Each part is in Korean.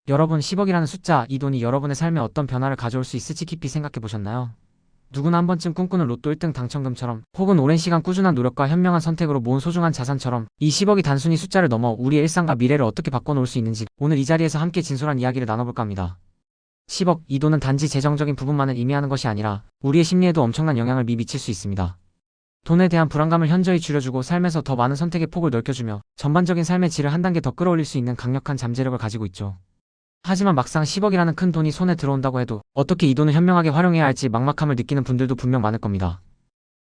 여러분 10억이라는 숫자, 이 돈이 여러분의 삶에 어떤 변화를 가져올 수 있을지 깊이 생각해 보셨나요? 누구나 한 번쯤 꿈꾸는 로또 1등 당첨금처럼 혹은 오랜 시간 꾸준한 노력과 현명한 선택으로 모은 소중한 자산처럼 이 10억이 단순히 숫자를 넘어 우리의 일상과 미래를 어떻게 바꿔놓을 수 있는지 오늘 이 자리에서 함께 진솔한 이야기를 나눠볼까 합니다. 10억, 이 돈은 단지 재정적인 부분만을 의미하는 것이 아니라 우리의 심리에도 엄청난 영향을 미칠 수 있습니다. 돈에 대한 불안감을 현저히 줄여주고 삶에서 더 많은 선택의 폭을 넓혀주며 전반적인 삶의 질을 한 단계 더 끌어올릴 수 있는 강력한 잠재력을 가지고 있죠. 하지만 막상 10억이라는 큰 돈이 손에 들어온다고 해도 어떻게 이 돈을 현명하게 활용해야 할지 막막함을 느끼는 분들도 분명 많을 겁니다.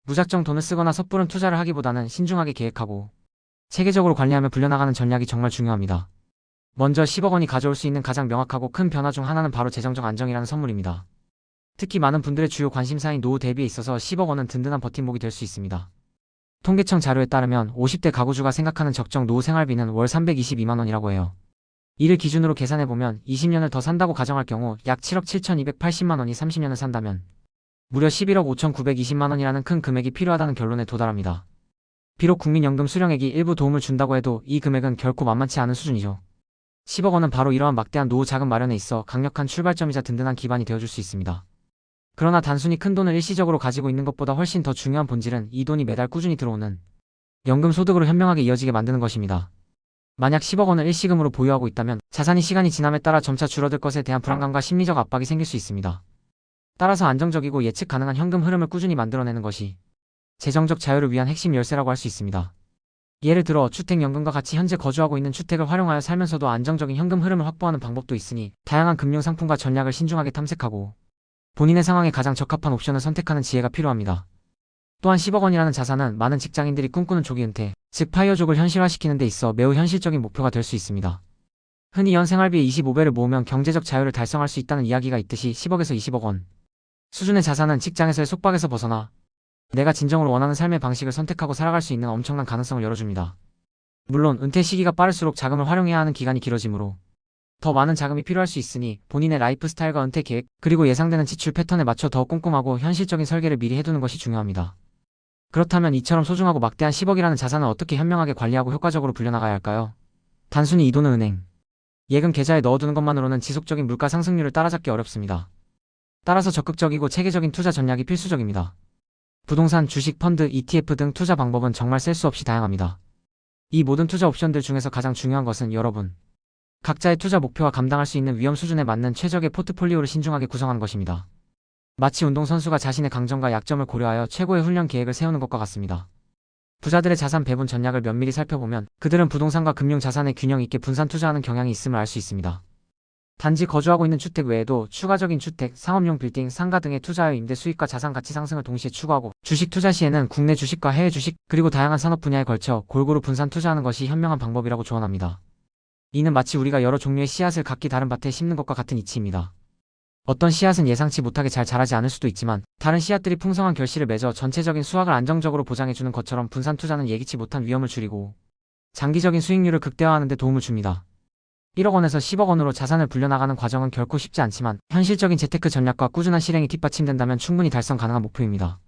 무작정 돈을 쓰거나 섣부른 투자를 하기보다는 신중하게 계획하고 체계적으로 관리하며 불려나가는 전략이 정말 중요합니다. 먼저 10억 원이 가져올 수 있는 가장 명확하고 큰 변화 중 하나는 바로 재정적 안정이라는 선물입니다. 특히 많은 분들의 주요 관심사인 노후 대비에 있어서 10억 원은 든든한 버팀목이 될 수 있습니다. 통계청 자료에 따르면 50대 가구주가 생각하는 적정 노후 생활비는 월 322만 원이라고 해요. 이를 기준으로 계산해보면 20년을 더 산다고 가정할 경우 약 7억 7,280만 원이 30년을 산다면 무려 11억 5,920만 원이라는 큰 금액이 필요하다는 결론에 도달합니다. 비록 국민연금 수령액이 일부 도움을 준다고 해도 이 금액은 결코 만만치 않은 수준이죠. 10억 원은 바로 이러한 막대한 노후 자금 마련에 있어 강력한 출발점이자 든든한 기반이 되어줄 수 있습니다. 그러나 단순히 큰 돈을 일시적으로 가지고 있는 것보다 훨씬 더 중요한 본질은 이 돈이 매달 꾸준히 들어오는 연금 소득으로 현명하게 이어지게 만드는 것입니다. 만약 10억 원을 일시금으로 보유하고 있다면 자산이 시간이 지남에 따라 점차 줄어들 것에 대한 불안감과 심리적 압박이 생길 수 있습니다. 따라서 안정적이고 예측 가능한 현금 흐름을 꾸준히 만들어내는 것이 재정적 자유를 위한 핵심 열쇠라고 할 수 있습니다. 예를 들어 주택연금과 같이 현재 거주하고 있는 주택을 활용하여 살면서도 안정적인 현금 흐름을 확보하는 방법도 있으니 다양한 금융 상품과 전략을 신중하게 탐색하고 본인의 상황에 가장 적합한 옵션을 선택하는 지혜가 필요합니다. 또한 10억 원이라는 자산은 많은 직장인들이 꿈꾸는 조기 은퇴, 즉 파이어족을 현실화시키는 데 있어 매우 현실적인 목표가 될 수 있습니다. 흔히 연 생활비의 25배를 모으면 경제적 자유를 달성할 수 있다는 이야기가 있듯이 10억에서 20억 원 수준의 자산은 직장에서의 속박에서 벗어나 내가 진정으로 원하는 삶의 방식을 선택하고 살아갈 수 있는 엄청난 가능성을 열어줍니다. 물론 은퇴 시기가 빠를수록 자금을 활용해야 하는 기간이 길어지므로 더 많은 자금이 필요할 수 있으니 본인의 라이프 스타일과 은퇴 계획, 그리고 예상되는 지출 패턴에 맞춰 더 꼼꼼하고 현실적인 설계를 미리 해두는 것이 중요합니다. 그렇다면 이처럼 소중하고 막대한 10억이라는 자산을 어떻게 현명하게 관리하고 효과적으로 불려나가야 할까요? 단순히 이 돈을 은행, 예금 계좌에 넣어두는 것만으로는 지속적인 물가 상승률을 따라잡기 어렵습니다. 따라서 적극적이고 체계적인 투자 전략이 필수적입니다. 부동산, 주식, 펀드, ETF 등 투자 방법은 정말 셀 수 없이 다양합니다. 이 모든 투자 옵션들 중에서 가장 중요한 것은 여러분 각자의 투자 목표와 감당할 수 있는 위험 수준에 맞는 최적의 포트폴리오를 신중하게 구성하는 것입니다. 마치 운동선수가 자신의 강점과 약점을 고려하여 최고의 훈련 계획을 세우는 것과 같습니다. 부자들의 자산 배분 전략을 면밀히 살펴보면 그들은 부동산과 금융자산의 균형 있게 분산 투자하는 경향이 있음을 알 수 있습니다. 단지 거주하고 있는 주택 외에도 추가적인 주택, 상업용 빌딩, 상가 등에 투자하여 임대 수익과 자산 가치 상승을 동시에 추구하고 주식 투자 시에는 국내 주식과 해외 주식, 그리고 다양한 산업 분야에 걸쳐 골고루 분산 투자하는 것이 현명한 방법이라고 조언합니다. 이는 마치 우리가 여러 종류의 씨앗을 각기 다른 밭에 심는 것과 같은 이치입니다. 어떤 씨앗은 예상치 못하게 잘 자라지 않을 수도 있지만 다른 씨앗들이 풍성한 결실을 맺어 전체적인 수확을 안정적으로 보장해주는 것처럼 분산 투자는 예기치 못한 위험을 줄이고 장기적인 수익률을 극대화하는 데 도움을 줍니다. 1억 원에서 10억 원으로 자산을 불려나가는 과정은 결코 쉽지 않지만 현실적인 재테크 전략과 꾸준한 실행이 뒷받침된다면 충분히 달성 가능한 목표입니다.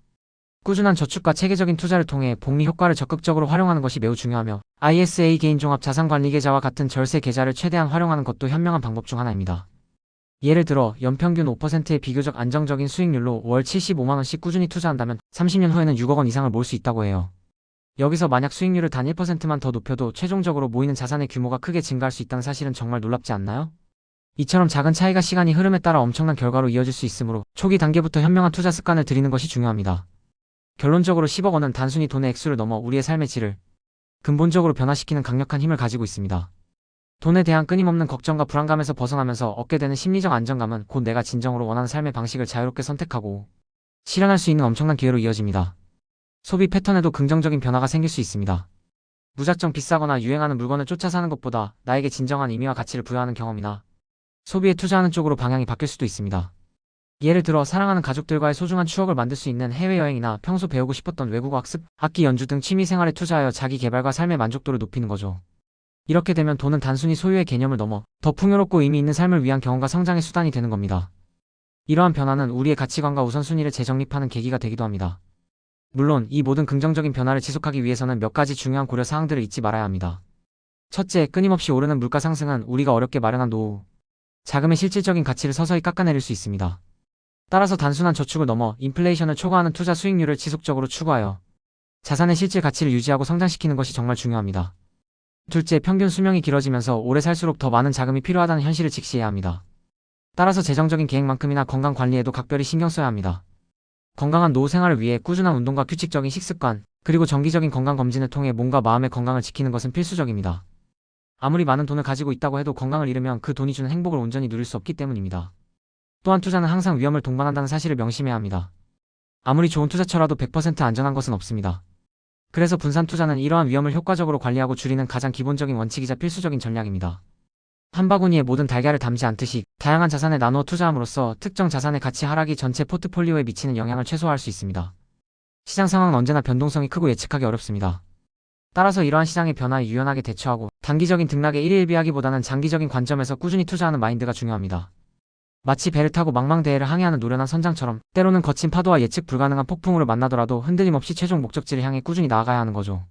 꾸준한 저축과 체계적인 투자를 통해 복리 효과를 적극적으로 활용하는 것이 매우 중요하며 ISA 개인종합 자산관리계좌와 같은 절세 계좌를 최대한 활용하는 것도 현명한 방법 중 하나입니다. 예를 들어 연평균 5%의 비교적 안정적인 수익률로 월 75만 원씩 꾸준히 투자한다면 30년 후에는 6억 원 이상을 모을 수 있다고 해요. 여기서 만약 수익률을 단 1%만 더 높여도 최종적으로 모이는 자산의 규모가 크게 증가할 수 있다는 사실은 정말 놀랍지 않나요? 이처럼 작은 차이가 시간이 흐름에 따라 엄청난 결과로 이어질 수 있으므로 초기 단계부터 현명한 투자 습관을 들이는 것이 중요합니다. 결론적으로 10억 원은 단순히 돈의 액수를 넘어 우리의 삶의 질을 근본적으로 변화시키는 강력한 힘을 가지고 있습니다. 돈에 대한 끊임없는 걱정과 불안감에서 벗어나면서 얻게 되는 심리적 안정감은 곧 내가 진정으로 원하는 삶의 방식을 자유롭게 선택하고 실현할 수 있는 엄청난 기회로 이어집니다. 소비 패턴에도 긍정적인 변화가 생길 수 있습니다. 무작정 비싸거나 유행하는 물건을 쫓아 사는 것보다 나에게 진정한 의미와 가치를 부여하는 경험이나 소비에 투자하는 쪽으로 방향이 바뀔 수도 있습니다. 예를 들어 사랑하는 가족들과의 소중한 추억을 만들 수 있는 해외여행이나 평소 배우고 싶었던 외국어 학습, 악기 연주 등 취미 생활에 투자하여 자기 개발과 삶의 만족도를 높이는 거죠. 이렇게 되면 돈은 단순히 소유의 개념을 넘어 더 풍요롭고 의미 있는 삶을 위한 경험과 성장의 수단이 되는 겁니다. 이러한 변화는 우리의 가치관과 우선순위를 재정립하는 계기가 되기도 합니다. 물론 이 모든 긍정적인 변화를 지속하기 위해서는 몇 가지 중요한 고려 사항들을 잊지 말아야 합니다. 첫째, 끊임없이 오르는 물가 상승은 우리가 어렵게 마련한 노후 자금의 실질적인 가치를 서서히 깎아내릴 수 있습니다. 따라서 단순한 저축을 넘어 인플레이션을 초과하는 투자 수익률을 지속적으로 추구하여 자산의 실질 가치를 유지하고 성장시키는 것이 정말 중요합니다. 둘째, 평균 수명이 길어지면서 오래 살수록 더 많은 자금이 필요하다는 현실을 직시해야 합니다. 따라서 재정적인 계획만큼이나 건강 관리에도 각별히 신경 써야 합니다. 건강한 노후 생활을 위해 꾸준한 운동과 규칙적인 식습관, 그리고 정기적인 건강검진을 통해 몸과 마음의 건강을 지키는 것은 필수적입니다. 아무리 많은 돈을 가지고 있다고 해도 건강을 잃으면 그 돈이 주는 행복을 온전히 누릴 수 없기 때문입니다. 또한 투자는 항상 위험을 동반한다는 사실을 명심해야 합니다. 아무리 좋은 투자처라도 100% 안전한 것은 없습니다. 그래서 분산 투자는 이러한 위험을 효과적으로 관리하고 줄이는 가장 기본적인 원칙이자 필수적인 전략입니다. 한 바구니에 모든 달걀을 담지 않듯이 다양한 자산에 나누어 투자함으로써 특정 자산의 가치 하락이 전체 포트폴리오에 미치는 영향을 최소화할 수 있습니다. 시장 상황은 언제나 변동성이 크고 예측하기 어렵습니다. 따라서 이러한 시장의 변화에 유연하게 대처하고 단기적인 등락에 일희일비하기보다는 장기적인 관점에서 꾸준히 투자하는 마인드가 중요합니다. 마치 배를 타고 망망대해를 항해하는 노련한 선장처럼 때로는 거친 파도와 예측 불가능한 폭풍우를 만나더라도 흔들림 없이 최종 목적지를 향해 꾸준히 나아가야 하는 거죠.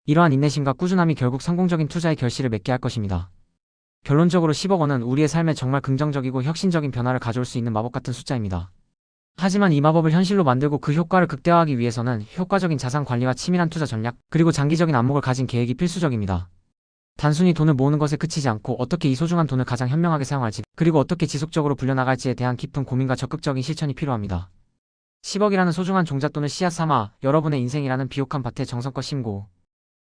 이러한 인내심과 꾸준함이 결국 성공적인 투자의 결실을 맺게 할 것입니다. 결론적으로 10억 원은 우리의 삶에 정말 긍정적이고 혁신적인 변화를 가져올 수 있는 마법 같은 숫자입니다. 하지만 이 마법을 현실로 만들고 그 효과를 극대화하기 위해서는 효과적인 자산 관리와 치밀한 투자 전략, 그리고 장기적인 안목을 가진 계획이 필수적입니다. 단순히 돈을 모으는 것에 그치지 않고 어떻게 이 소중한 돈을 가장 현명하게 사용할지, 그리고 어떻게 지속적으로 불려나갈지에 대한 깊은 고민과 적극적인 실천이 필요합니다. 10억이라는 소중한 종잣돈을 씨앗 삼아 여러분의 인생이라는 비옥한 밭에 정성껏 심고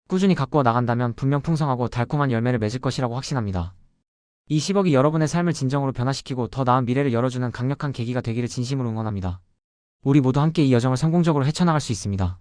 꾸준히 가꾸어 나간다면 분명 풍성하고 달콤한 열매를 맺을 것이라고 확신합니다. 이 10억이 여러분의 삶을 진정으로 변화시키고 더 나은 미래를 열어주는 강력한 계기가 되기를 진심으로 응원합니다. 우리 모두 함께 이 여정을 성공적으로 헤쳐나갈 수 있습니다.